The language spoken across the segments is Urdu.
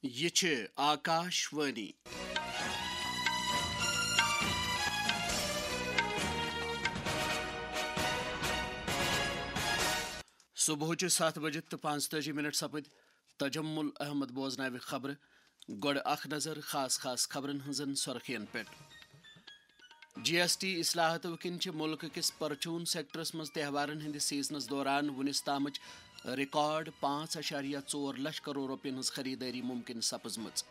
یہ چھِ آکاش وانی صبح 7:45 سپد تجمل احمد بوزناوِ خبر گۄڈٕ اکھ نظر خاص خبرن ہٕنٛزن سرخین پٮ۪ٹھ جی ایس ٹی اصلاحاتو کِنۍ چھِ مُلکہٕ کِس پرچوٗن سیکٹرس منٛز تہوارن ہٕنٛدِس سیزنس دوران وُنِس تامٕچ ریکارڈ 5.4 لچھ کرور رۄپین ہٕنٛز خریدٲری مُمکِن سپٕزمٕژ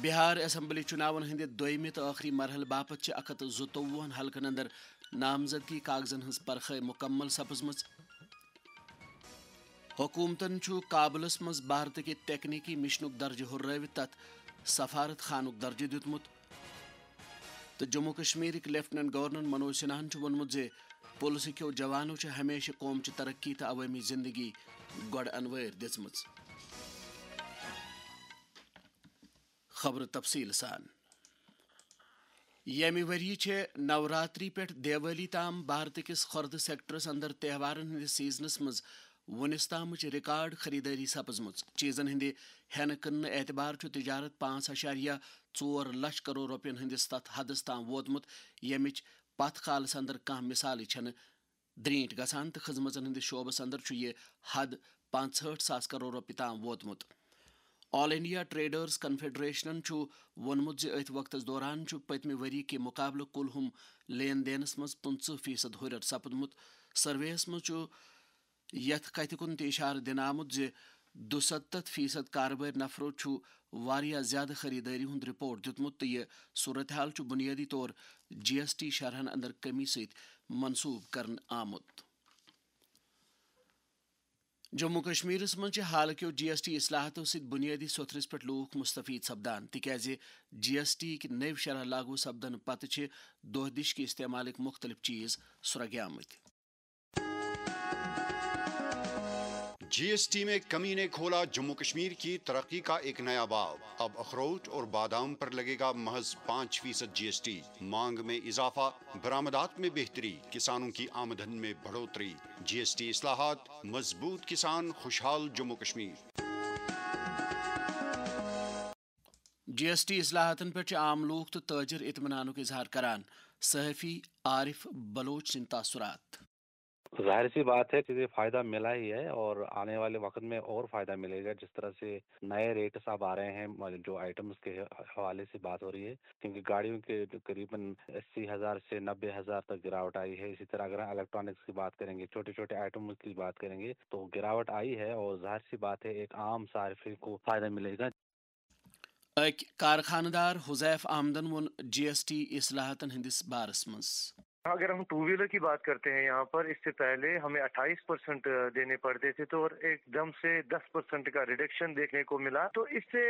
بہار اسمبلی چُناون ہٕنٛدِ دوٚیمہِ تہٕ ٲخری مرحلہٕ باپتھ چھِ 127 حلقن اندر نامزدگی کاغذن ہٕنٛز پرکھٲے مُکمل سپٕزمٕژ حکوٗمتن چھُ کابلس منٛز بھارتٕکہِ ٹیکنیکی مشنُک درجہٕ ہُررٲوِتھ تتھ سفارت خانُک درجہٕ دیُتمُت تہٕ جموں کشمیرٕکۍ لیفٹننٹ گورنر منوج سنہاہن چھُ ووٚنمُت زِ پُلسہٕ جوانو چھِ ہمیشہِ قومچہِ ترقی تہٕ عوٲمی زندگی گۄڈٕ انوٲر دِژمٕژ خبرٕ تفصیٖل سان ییٚمہِ ؤرۍ یہِ چھےٚ نوراتری پٮ۪ٹھ دیوالی تام بھارتٕکِس خۄردٕ سیکٹرس اندر تہوارن ہٕنٛدِس سیزنس منٛز وُنِس تامٕچ ریکارڈ خریدٲری سپٕزمٕژ چیٖزن ہٕنٛدِ ہٮ۪نہٕ کٕننہٕ اعتبار چھُ تجارت 5.4 لچھ کرور رۄپین ہٕنٛدِس تتھ حدس تام ووتمُت ییٚمِچ پتھ کالس اندر کانٛہہ مثالٕے چھنہٕ درٛیٖنٛٹھ گژھان تہٕ خدمژن ہٕنٛدِس شعبس اندر چھُ یہِ حد 65,000 کرور رۄپیہِ تام ووتمُت آل انڈیا ٹریڈٲرس کنفیڈریشنن چھُ ووٚنمُت زِ أتھۍ وقتس دوران چھُ پٔتمہِ ؤرۍ یہِ کہِ مُقابلہٕ کُلہُم لین دینس منٛز 15% ہُرٮ۪ر سپُدمُت سروییس منٛز چھُ یتھ کتھِ کُن تہِ اِشارٕ دِنہٕ آمُت زِ 67% کارٕبٲرۍ نفرو چھُ واریاہ زیادٕ خریدٲری ہُنٛد رپورٹ دیُتمُت تہٕ یہِ صوٗرتحال چھُ بُنیٲدی طور جی ایس ٹی شرحن اندر کمی سۭتۍ منسوٗب کرنہٕ آمُت جموں کشمیرس منٛز چھِ حالکیو جی ایس ٹی اصلاحاتو سۭتۍ بُنیٲدی سوٚتھرس پٮ۪ٹھ لوٗکھ مُستفیٖد سپدان تِکیازِ جی ایس ٹی یِکۍ نٔوۍ شرح لاگو سپدنہٕ پتہٕ چھِ دۄہ دِش کہِ استعمالٕکۍ مُختٔلِف چیٖز سرٛوگیمٕتۍ جی ایس ٹی میں کمی نے کھولا جموں کشمیر کی ترقی کا ایک نیا باب اب اخروٹ اور بادام پر لگے گا محض 5% جی ایس ٹی مانگ میں اضافہ برآمدات میں بہتری کسانوں کی آمدن میں بڑھوتری جی ایس ٹی اصلاحات مضبوط کسان خوشحال جموں کشمیر جی ایس ٹی اصلاحاتن پٮ۪ٹھ چھِ عام لوٗکھ تہٕ تٲجر اطمینانُک اظہار کران صحافی عارف بلوچ سٕنٛدۍ تاثرات ظاہر سی بات ہے کہ فائدہ ملا ہی ہے اور آنے والے وقت میں اور فائدہ ملے گا جس طرح سے نئے ریٹس اب آ رہے ہیں جو آئٹمس کے حوالے سے بات ہو رہی ہے کیونکہ گاڑیوں کے قریباً 80,000 سے 90,000 تک گراوٹ آئی ہے اسی طرح اگر الیکٹرانکس کی بات کریں گے چھوٹے چھوٹے آئٹمس کی بات کریں گے تو گراوٹ آئی ہے اور ظاہر سی بات ہے ایک عام صارفین کو فائدہ ملے گا أکۍ کارخانہٕ دار حُزیف احمدن ووٚن جی ایس ٹی اصلاحاتن ہٕنٛدِس بارس منٛز اگر ہم ٹو ویلر کی بات کرتے ہیں یہاں پر اس سے پہلے ہمیں 28% دینے پڑتے تھے تو ایک دم سے 10% کا ریڈکشن دیکھنے کو ملا تو اس سے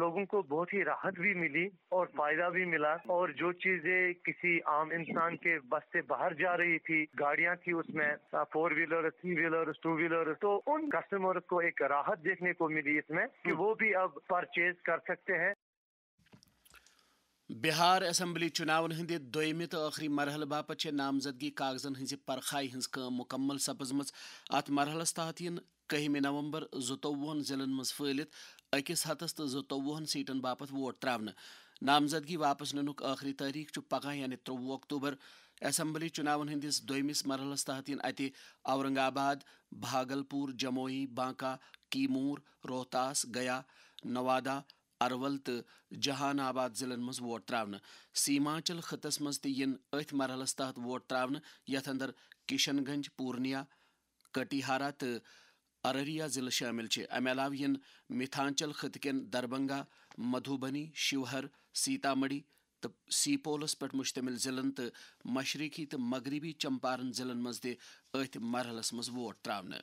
لوگوں کو بہت ہی راحت بھی ملی اور فائدہ بھی ملا اور جو چیزیں کسی عام انسان کے بس سے باہر جا رہی تھی گاڑیاں تھی اس میں 4 ویلر 3 ویلر 2 ویلر تو ان کسٹمر کو ایک راحت دیکھنے کو ملی اس میں کہ وہ بھی اب پرچیز کر سکتے ہیں بہار اسمبلی چُناون ہٕنٛدِ دوٚیمہِ تہٕ ٲخری مرحلہٕ باپتھ چھےٚ نامزدگی کاغذن ہٕنٛزِ پرکھایہِ ہٕنٛز کٲم مُکمل سپٕزمٕژ اتھ مرحلس تحت یِن 1 نومبر 22 ضلعن منٛز پھٲلِتھ 1 تہٕ 22 سیٹن باپتھ ووٹ تراونہٕ نامزدگی واپس نِنُک ٲخری تٲریخ چھُ پگہہ یعنی 23 اکتوبر اسمبلی چُناون ہٕنٛدِس دوٚیمِس مرحلس تحت یِن اتہِ اورنگ آباد بھاگلپور جموئی بانکا کیمور روہتاس گیا نوادا ارول تہٕ جہان آباد ضلعن منٛز ووٹ تراونہٕ سیمانچل خطس منٛز تہِ یِن أتھۍ مرحلس تحت ووٹ تراونہٕ یتھ اندر کشن گنج پورنیا کٹیہارا تہٕ ارریا ضلعہٕ شٲمِل چھِ امہِ علاوٕ یِن متھانچل خطہٕ کٮ۪ن دربنگا مدھوبنی شیوہر سیتامڑھی تہٕ سیپولس پٮ۪ٹھ مشتمل ضلعن تہٕ مشرقی تہٕ مغربی چمپارن ضلعن منٛز تہِ أتھۍ مرحلس منٛز ووٹ تراونہٕ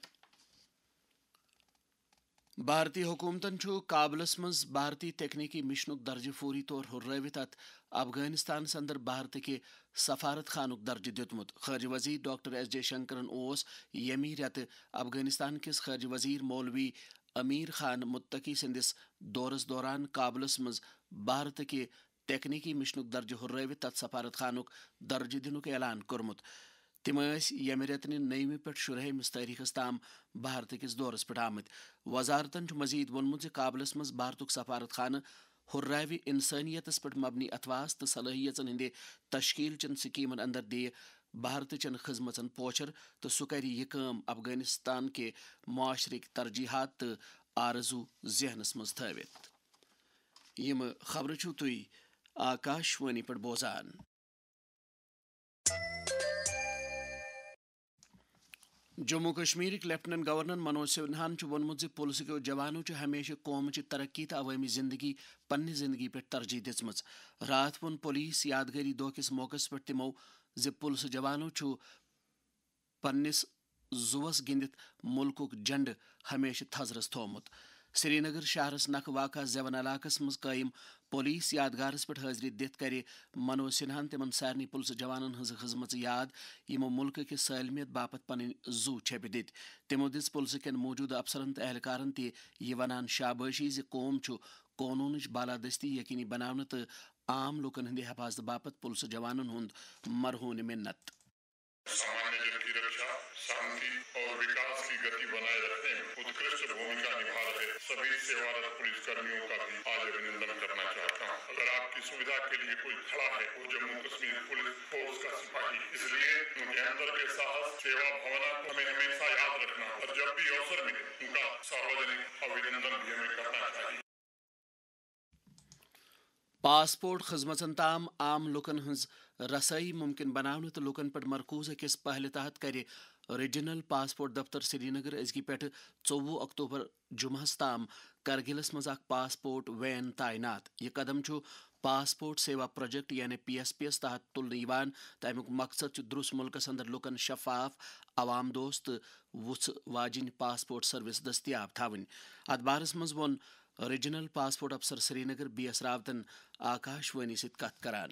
بھارتی حکوٗمتن چھُ کابلس منٛز بھارتی تکنیکی مشنُک درجہٕ فوری طور ہُررٲوِتھ اتھ افغٲنستانس اندر بھارتٕکہِ سفارت خانُک درجہٕ دیُتمُت خارجہ وزیر ڈاکٹر ایس جے شنکرن اوس ییٚمہِ رٮ۪تہٕ افغٲنستان کِس خارجہ وزیر مولوی امیر خان متقی سٕنٛدِس دورس دوران کابلس منٛز بھارتٕکہِ ٹیکنیکی مشنُک درجہٕ ہُررٲوِتھ تتھ سفارت خانُک درجہٕ دِنُک اعلان کوٚرمُت تم یمہ رتنہ 9 پہ 16 تاریخس تام بھارت کس دورس پہ آمت. وزارتن مزید وونمت کابلس مز بھارتک سفارت خانہ ہراو انسانیتس پہ مبنی اتواس تو صلاحیتن ہندِ تشکیل چن سکیمن اندر دے بھارت چن خدمتن پوچھر تو سہ کر یہ کام افغانستان کے معاشرک ترجیحات تو آرزو ذہنس مز تھوت. یم خبر چھو تھی آکاشوانی پہ بوزان. جموں کشمیر لیفٹننٹ گورنر منوج سنہاہن وونمت پُلس کیو جوانو ہمیشہ قومچ ترقی تو عوامی زندگی پنہ زندگی پہ ترجیح دِژمٕژ. رات وون پولیس یادگاری دۄہ کس موقع پہ تمو پُلس جوانو پنس زوس گندت ملکک جنڈ ہمیشہ تھزرس تھومت. سری نگر شہرس نکھ واقع زیون علاقس مز قائم پولیس یادگارس پہ حاضری دت کر منوج سنہاہن تمن سارنی پُلس جوانن ہز خدمت یاد یمو ملک کس سالمیت باپت پن زو چھپہ دت. تمو دِژ پُلس کٮ۪ن موجودہ افسرن تو اہلکارن تہ یہ ونان شابٲشی ز قوم قونونچ بالادستی یقینی بناونہ تو عام لوکن ہند حفاظت باپت پُلس جوانن ہند مرہون منت. سامانیہ جن کی رکشا شانتی اور وکاس کی گتی بنائے رکھنے میں اتکرشٹ بھومکا نبھا رہے سبھی سیوارت پولیس کرمیوں کا بھی آج ابھینندن کرنا چاہتا ہوں. اگر آپ کی سویدھا کے لیے کوئی کھڑا ہے وہ جموں کشمیر پولیس فورس کا سپاہی. اس لیے ان کے اندر کے ساہس سیوا بھاونا کو ہمیں ہمیشہ یاد رکھنا اور جب بھی اوسر ملے ان کا ساروجنک ابھینندن بھی ہمیں کرنا چاہیے. پاسپورٹ خدمتن تام عام لوکن ہز رسائی ممکن بنانے تو لوکن پہ مرکوز کس پہل تحت کر ریجنل پاسپورٹ دفتر سری نگر ازگی پہ 24 اکتوبر جمعہس تام کرگلس مز اخ پاسپورٹ وین تعینات. یہ قدم پاسپورٹ سیوا پروجیکٹ یعنی PSPS تحت تلنے تو امیک مقصد درست ملکس اندر لوکن شفاف عوام دوست وچھ واجن پاسپورٹ سروس دستیاب تھاون. ات بارس مز وون ریجنل پاسپورٹ افسر سری نگر BS راوتن آکاشوانی ست کت کران.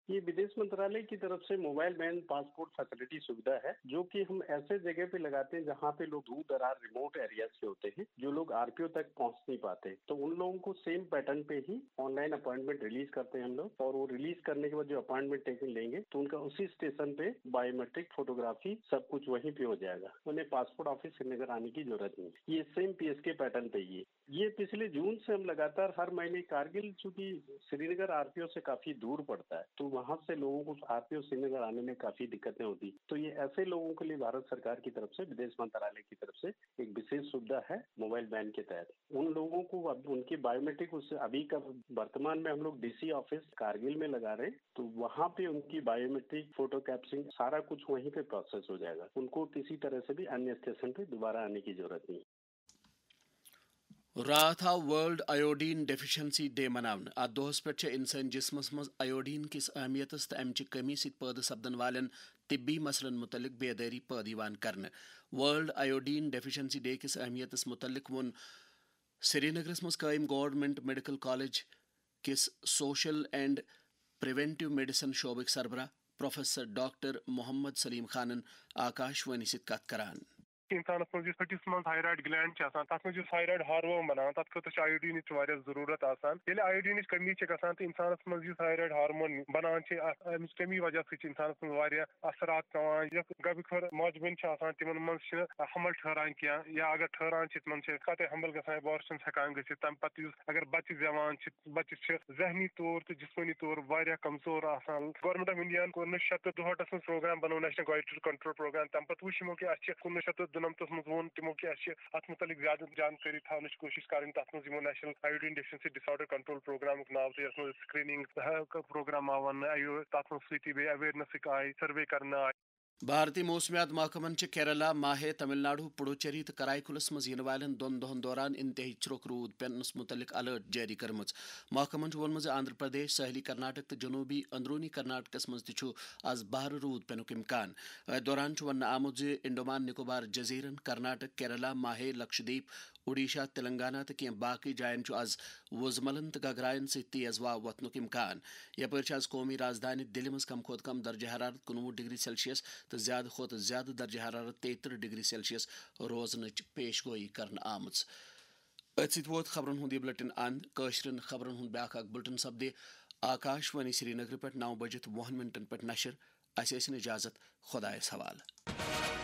یہ ودیش منترالیہ کی طرف سے موبائل وین پاسپورٹ فیسلٹی سویدھا ہے جو کہ ہم ایسے جگہ پہ لگاتے ہیں جہاں پہ لوگ دور دراز ریموٹ ایریاز سے ہوتے ہیں جو لوگ RPO تک پہنچ نہیں پاتے تو ان لوگوں کو سیم پیٹرن پہ ہی آن لائن اپوائنٹمنٹ ریلیز کرتے ہیں ہم لوگ اور وہ ریلیز کرنے کے بعد جو اپوائنٹمنٹ ٹیکن لیں گے تو ان کا اسی اسٹیشن پہ بایو میٹرک فوٹوگرافی سب کچھ وہیں پہ ہو جائے گا. انہیں پاسپورٹ آفس سری نگر آنے کی ضرورت نہیں. یہ سیم PSK پیٹرن پہ ہی ہے. یہ پچھلے جون سے ہم لگاتار ہر مہینے کارگل چونکہ سری نگر RPO سے کافی دور پڑتا ہے تو وہاں سے لوگوں کو RPO سری نگر آنے میں کافی دقتیں ہوتی تو یہ ایسے لوگوں کے لیے بھارت سرکار کی طرف سے ودیش منترالیہ کی طرف سے ایک وشیش سویدھا ہے موبائل وین کے تحت. ان لوگوں کو ان کی بایو میٹرک ابھی کا ورتمان میں ہم لوگ DC آفس کارگل میں لگا رہے ہیں تو وہاں پہ ان کی بایو میٹرک فوٹو کیپچرنگ سارا کچھ وہیں پہ پروسیس ہو جائے گا. ان کو کسی طرح سے بھی انیہ اسٹیشن پہ دوبارہ آنے کی ضرورت نہیں. رات آو ورلڈ آیوڈین ڈیفیشنسی ڈے مناونہ. ات دہس پہ انسان جسمس مز آیوڈین کس اہمیتس تو امچہ کمی ست پید سپدن والن طبی مسلن متعلق بیداری پید کرنے. ورلڈ آیوڈین ڈیفیشنسی ڈے کس اہمیتس متعلق وون سری نگرس مز قائم گورنمنٹ میڈیکل کالج کس سوشل اینڈ پریونٹیو میڈیسن شعبک سربراہ پروفیسر ڈاکٹر محمد سلیم خانن آکاشوانی ست کت کران. انسانس مز ہٹس مز تھائرائڈ گلینڈ تک مز تھائرائڈ ہارمون بنان تر خاطر آیوڈین ضرورت آسان. یل آیوڈین کمی گھان تو انسانس مز تھائرائڈ ہارمون بنان امچ کمی وجہ سۭتۍ انسانس مز اثرات پیوان. گبہ خور ماجبن تمن مز حمل ٹھہران کی یا اگر ٹھہران تمن قطع حمل گھان ابارشن ہیکان گھت. تمہ پتہ اگر بچہ زیوان بچہ ذہنی طور تو جسمانی طور کمزور آسان. گورمنٹ آف انڈیا کوٚر 1962 مز پروگرام بنو نیشنل گوائٹر کنٹرول پروگرام. تمہ پتہ وچھ کہ 1997 مز وون تمو کہ ات متعلق زیادہ جانکاری تھونچ کوشش کریں. تر مز نیشنل آیوڈین ڈیفیشنسی ڈس آرڈر کنٹرول پروگرام ناو تو یس مز سکریننگ پروگرام آو ون تر مز سی اویئرنیس آئی سروے کرنا آئی. بھارتی موسمیات محکمن کیرلا ماہے تمل ناڈو پڈوچیری تو کرائیکلس مز ین والن 2 دہن دوران انتہائی چرک رود پینس متعلق الرٹ جاری کرمز. محکمن وونمت آندھرا پردیش ساحلی کرناٹک تو جنوبی اندرونی کرناٹکس مز آز بہر رود پینک امکان. دوران ون آمت انڈومان نکوبار جزیرن کرناٹک کیرلا ماہے لکشدیپ اوڈیشہ تلنگانہ تو کی باقی جائن آز وزملن تو گگرائن ست تیز واو وتنک امکان. یپر آز قومی رازدانی دلہ مز کم کھوت کم درجہ حرارت 19 ڈگری سیلسیس تو زیادہ کھوت زیادہ درجہ حرارت 33 ڈگری سیلسیس روزنچ پیش گوئی کرنے آمت. ات ست ووت خبرن ہند یہ بلٹن اند قشرن خبرن ہند بیاکھ بلٹن سپدے آکاشوانی سری نگر پہ 9:20 پہ نشر. اس ٲسِن اجازت خۄدایَس حوالہٕ.